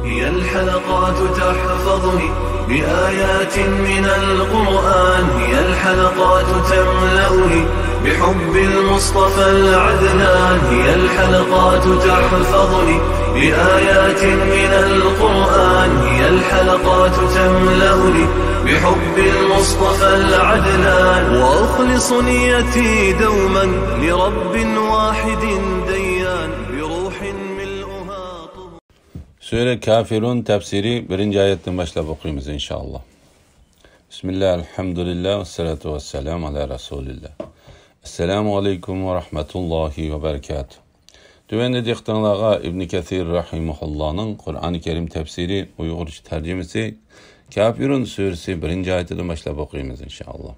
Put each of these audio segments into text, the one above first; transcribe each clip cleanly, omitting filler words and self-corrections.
هي الحلقات تحفظني بآيات من القرآن، هي الحلقات تملأني بحب المصطفى العدنان، هي الحلقات تحفظني بآيات من القرآن، هي الحلقات تملأني بحب المصطفى العدنان، وأخلص نيتي دوما لرب واحد ديان بروح ملؤها طهور. Sure Kafirun tefsiri 1. ayetten başlayıp okuyumuz inşallah. Bismillah, elhamdülillah, ve salatu ve selamu ala Resulillah. Esselamu aleyküm ve rahmetullahi ve berekatuhu. Düvende diktanlığa İbn Kathir Rahimullah'ın Kur'an-ı Kerim tefsiri Uygurca tercümesi Kafirun suresi 1. ayetten başlayıp okuyumuz inşallah.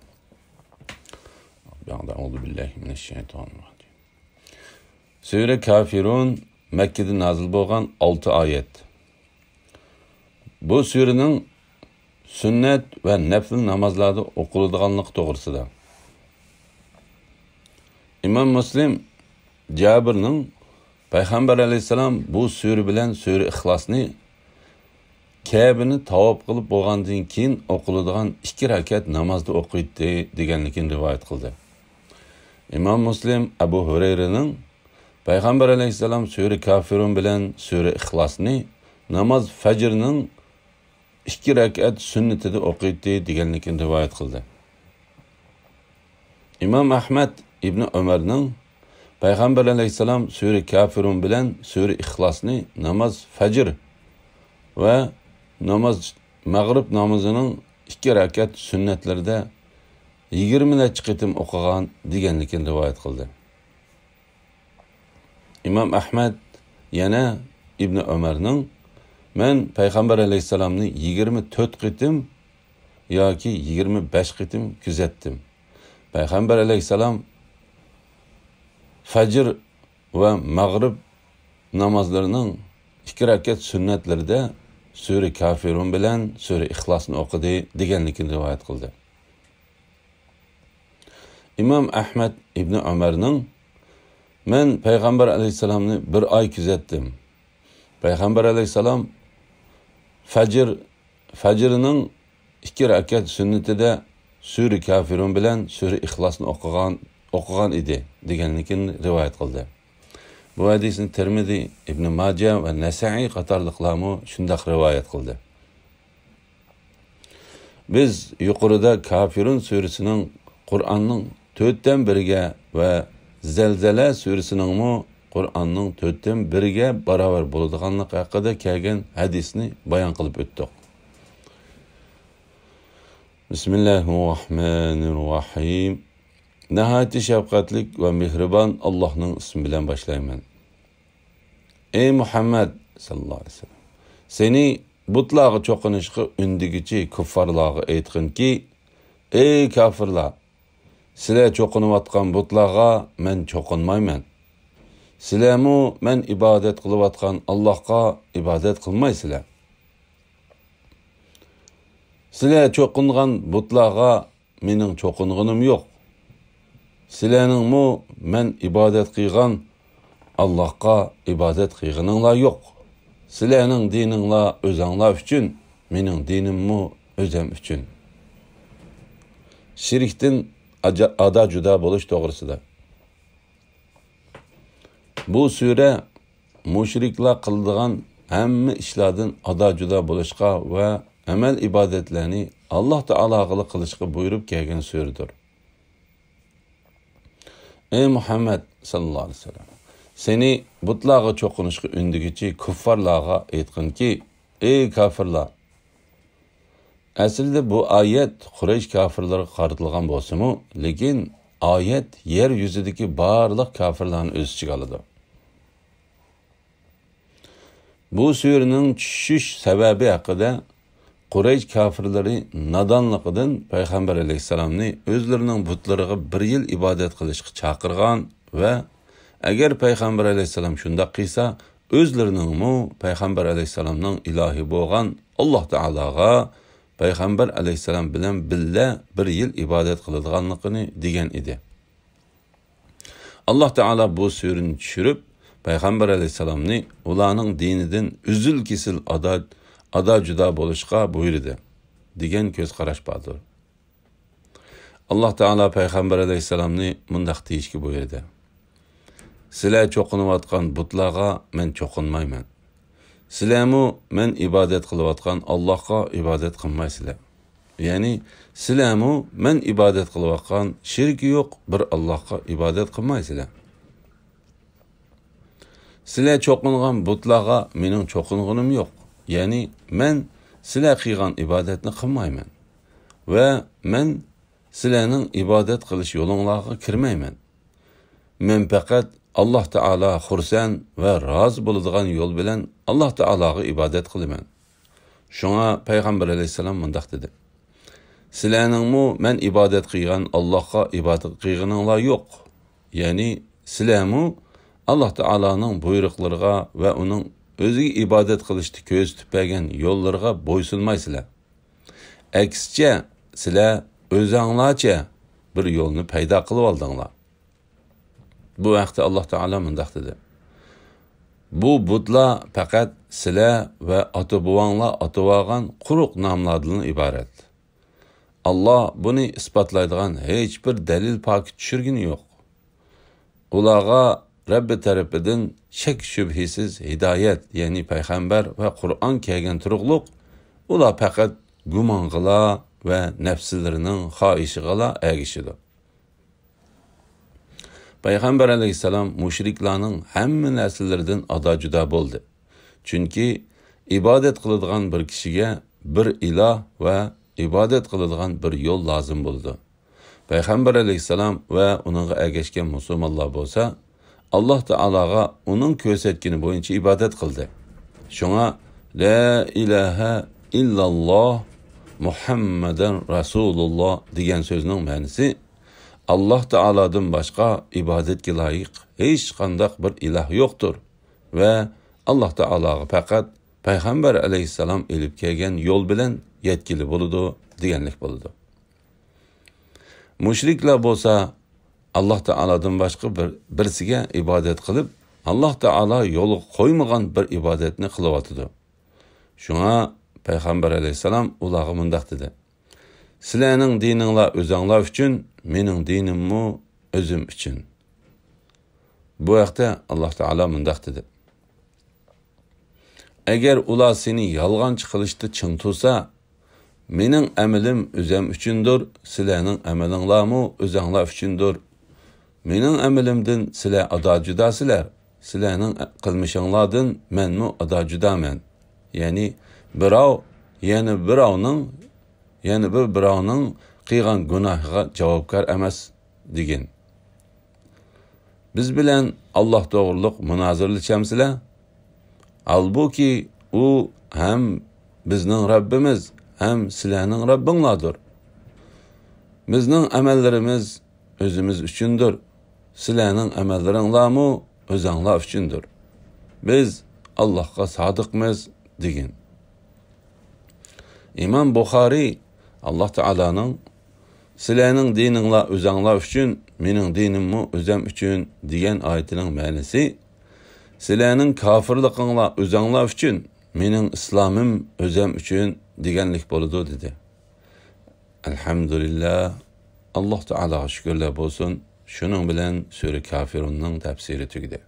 Euzubillahimineşşeytanirracim. Sure Kafirun Mekke'de nazil bo'lgan 6 ayet. Bu surenin sünnet ve nafil namazlarda o'qiladiganligi to'g'risida. İmam Muslim Jabirning Payg'ambar alayhisalom bu sure bilan sure İxlosni Ka'bani tavob qilib bo'lgandan keyin o'qiladigan 2 rakat namozda o'qiydi deganligini rivoyat qildi. İmam Muslim Abu Hurayraning Payg'ambar alayhisalom sure Kafirun bilan sure İxlosni namoz fajrning 2 rakat sunnatida o'qiydi deganligini rivoyat qildi. İmam Ahmad ibn Ömerning Payg'ambar alayhisalom sure Kafirun bilan sure İxlosni namoz fajr va namoz mag'rib namozining 2 rakat sunnatlarida 20 necha qitim o'qigan deganligini rivoyat qildi. İmam Ahmad yana İbn Ömerning men Payg'ambar alayhisalomni 24 qitim yoki 25 qitim kuzatdim. Payg'ambar alayhisalom fajr va mag'rib namozlarining 2 rakat sunnatlarida sure Kafirun bilan sure İxlosni o'qidi deganligini rivoyat qildi. İmam Ahmad ibn Ömerning men Payg'ambar alayhisalomni 1 oy kuzatdim. Payg'ambar alayhisalom fajrining 2 rakat sunnatida sure Kafirun bilan sure İxlosni o'qigan edi deganligini rivoyat qildi. Bu hadisni Tirmizi, Ibn Majah va Nasa'iy qatorliqlarmi shunday rivoyat qildi. Biz yuqorida Kafirun surasining Qur'onning 4dan 1ga va Zelzele surasining Qur'onning 4dan 1ga barobar bo'ladiganligi haqida kelgan hadisni bayon qilib o'tdik. Bismillahirrahmanirrahim. Nəhayət şəfqətlik və mehriban Allah'ın ismi bilan başlayman. Ey Muhammed sallallahu aleyhi ve sellem, seni butlağı çoqunuşqı ündigici kuffarlağı aytqın ki, ey kafirlar, sizlar çoqunuvatqan butlağa mən çoqunmayman. Sizlarmu mən ibadet qılıvatqan Allahqa ibadet qılmaysizlar. Sizlar çoqunğan butlağa mening çoqunğunum yo'q. Sizlarningmi men ibadet qilgan Allohga ibadet qilganinglar yo'q. Sizlarning dininglar o'zinglar uchun, mening dinimmi o'zim uchun. Shirkdan ada juda bo'lish to'g'risida. Bu sure mushriklar qildigan hamma ishlardan ada juda bo'lishga va amal ibadetlerini Allah Teala qilishga buyurib kelgan suredir. Ey Muhammed sallallahu aleyhi ve sellem, seni butlağı çoqunuşqı ündigici kuffarlağa aytqın ki, ey kafirlar, aslida bu ayet Quraysh kafirlari qaratilgan bo'lsa-mu, lekin ayet yer yuzidagi barliq kafirlarni o'z ichiga oladi. Bu surening tushish sababi haqida Quraysh kafirlari nadonligidan Payg'ambar alayhisalomni o'zlarining butlariga 1 yil ibodat qilishga chaqirgan va agar Payg'ambar alayhisalom shunda qilsa, o'zlarining Payg'ambar alayhisalomning ilohi bo'lgan Alloh taologa Payg'ambar alayhisalom bilan billa 1 yil ibodat qiladiganligini degan edi. Alloh taolo bu surani tushirib, Peygamber aleyhisselamni ularning dinidan üzül kesil ada juda bo'lishga buyurdi degan ko'z qarash bordir. Alloh taolo Peygamber aleyhisselamni mundaq deyishga buyurdi. Sizlar cho'qinayotgan butlarga men cho'qinmayman. Sizlarmu men ibodat qilayotgan Allohga ibodat qilmaysizlar. Ya'ni sizlarmu men ibodat qilayotgan shirki yo'q bir Allohga ibodat qilmaysizlar. Sizlar cho'qingan butlarga mening cho'qing'unim yo'q. Ya'ni men sizlar qilgan ibodatni qilmayman va men sizlarning ibodat qilish yo'lingizga kirmayman. Men faqat Alloh taolo xursand va rozi bo'ladigan yo'l bilan Alloh taologa ibodat qilaman. Shunga Payg'ambar alayhisalom mundaq dedi. Sizlarningmi men ibodat qilgan Allohga ibodat qilganinglar yo'q. Ya'ni sizlarmu Alloh taoloning buyruqlariga va uning o'ziga ibodat qilishni ko'z tutmagan yo'llarga bo'ysunmaysizlar. Aksicha sizlar o'zinglarcha bir yo'lni paydo qilib oldinglar. Bu vaqtda Alloh taolo mundaq dedi. Bu butlar faqat sizlar va ota-bobonglar atavagan quruq nomlardan iborat. Allah buni isbotlaydigan hech bir dalil pokit tushirgani yo'q. Ularga Rabbi tarafidan shak shubhisiz hidoyat, ya'ni payg'ambar va Qur'on kelgan turuqliq, ular faqat gumong'ila va nafslarining xohishig'ila ergishidir. Payg'ambar alayhissalom mushriklarning hamma narsalaridan juda bo'ldi. Chunki ibodat qiladigan bir kishiga bir iloh va ibodat qiladigan bir yo'l lozim bo'ldi. Payg'ambar alayhissalom va uningga ergashgan musulmonlar bo'lsa, Alloh taologa uning ko'rsatkani bo'yicha ibodat qildi. Shunga la ilaha illalloh Muhammadan Rasululloh degan so'zning ma'nosi Alloh taolodan boshqa ibodatga loyiq hech qanday bir iloh yo'qdir va Alloh taologa faqat Payg'ambar alayhissalom elib kelgan yo'l bilan yetkili bo'ladi deganlik bo'ladi. Mushriklar bo'lsa Alloh taolodan boshqa birsiga ibodat qilib, Alloh taolo yo'li qo'ymagan bir ibodatni qilyotdi. Shunga Payg'ambar alayhissalom ularga mundaq dedi. Sizlarning dininglar o'zinglar uchun, mening dinimmi o'zim uchun. Bu vaqtda Alloh taolo mundaq dedi. Agar ular seni yolg'onchi qilishda chin tursa, mening amalim o'zim uchundir, sizlarning amalinglarmi o'zinglar uchundir. Mening amalimdan sizlar adojudasizlar, sizlarning qilmishinglardan menmi adojudaman. Ya'ni birov birovning qilgan gunohiga javobgar emas degan. Biz bilan Alloh to'g'riliq munozirlashamsizlar? Albuki u ham bizning Rabbimiz, ham sizlarning Rabbinglardir. Bizning amallarimiz o'zimiz uchundir. Sizlarning amallaringlarmi o'zinglar uchundir. Biz Allohga sodiqmiz degan. İmam Buxoriy Alloh taolaning sizlarning dininglar o'zinglar uchun, mening dinimmi o'zim uchun degan oyatining ma'nosi sizlarning kofirliginglar o'zinglar uchun, mening islomim o'zim uchun deganlik bo'ladi dedi. Alhamdulillah, Alloh taolaga shukrlar bo'lsin. Shuning bilan sura Kafirunning tafsiri tugadi.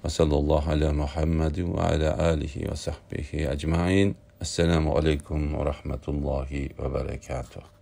Va sallallohu ala Muhammad va ala alihi va sahbihi ajma'in. Assalomu alaykum va rahmatullohi va barakatuh.